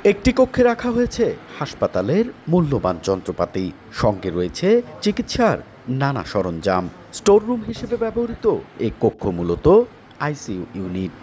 একটি কক্ষে রাখা হয়েছে হাসপাতালের মূল্যবান যন্ত্রপাতি, সঙ্গে রয়েছে চিকিৎসার নানা সরঞ্জাম। স্টোররুম হিসেবে ব্যবহৃত এই কক্ষ মূলত আইসিইউ ইউনিট।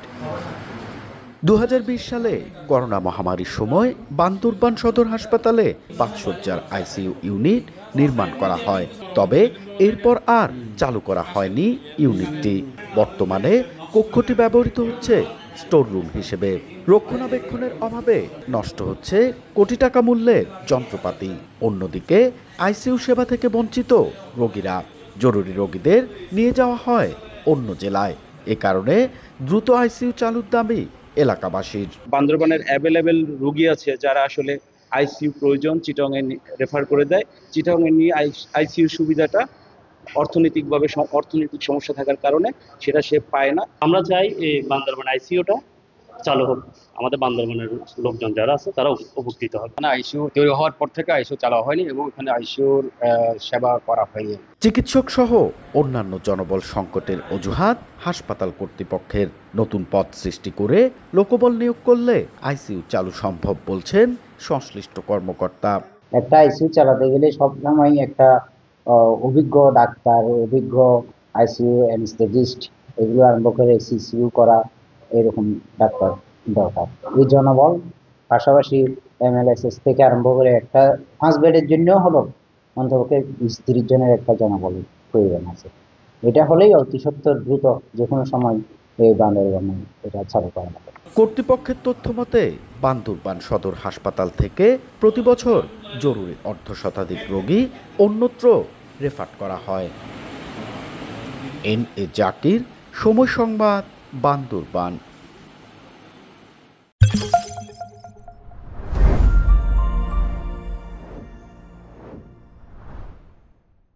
2020 সালে করোনা মহামারীর সময় বান্দরবান সদর হাসপাতালে 5 শয্যার আইসিইউ ইউনিট নির্মাণ করা হয়, তবে এরপর আর চালু করা হয়নি ইউনিটটি। বর্তমানে কক্ষটি ব্যবহৃত হচ্ছে স্টোররুম হিসেবে। রক্ষণাবেক্ষণের অভাবে নষ্ট হচ্ছে কোটি টাকা মূল্যের যন্ত্রপাতি। অন্যদিকে আইসিইউ সেবা থেকে বঞ্চিত রোগীরা। জরুরি রোগীদের নিয়ে যাওয়া হয় অন্য জেলায়। এ কারণে দ্রুত আইসিইউ চালুর দাবি এলাকাবাসীর। বান্দরবানের অ্যাভেলেবেল রোগী আছে যারা আসলে আইসিইউ প্রয়োজন, চিটাগংয়ে রেফার করে দেয়। চিটাগংয়ে নিয়ে আইসিইউ সুবিধাটা অর্থনৈতিক সমস্যা থাকার কারণে সেটা সে পায় না। আমরা চাই এই বান্দরবান আইসিইউটা চালু হোক, আমাদের বান্দরবানের লোকজন যারা আছে তারা উপকৃত হবে। আইসিইউ তৈরি হওয়ার পর থেকে আইসিইউ চালু হয়নি এবং এখানে আইসিইউর সেবা করা হয়নি। চিকিৎসক সহ অন্যান্য জনবল সংকটের অজুহাত হাসপাতাল কর্তৃপক্ষের। নতুন পদ সৃষ্টি করে লোকবল নিয়োগ করলে আইসিইউ চালু সম্ভব বলছেন সংশ্লিষ্ট কর্মকর্তা। একটা আইসিইউ চালাতে গেলে সবসময় একটা অভিজ্ঞ ডাক্তার, অভিজ্ঞ আইসিইউ অ্যানেস্থেটিস্ট, এগুলো আরম্ভ করে সিসিইউ করা, এরকম ডাক্তার দরকার। এই জনবল পাশাপাশি এমএলএসএস থেকে আরম্ভ করে একটা 5 বেডের জন্য হলো অন্তপক্ষে 20-30 জনের একটা জনবলের প্রয়োজন আছে। এটা হলেই অতি সত্বর দ্রুত যে কোনো সময় এই বান্দরবানে এটা চালু করা হবে। কর্তৃপক্ষের তথ্য মতে বান্দরবান সদর হাসপাতাল থেকে প্রতি বছর জরুরি অর্ধশতাধিক রোগী অন্যত্র রেফার করা হয়। এন এ জাকির, সময় সংবাদ, বান্দরবান।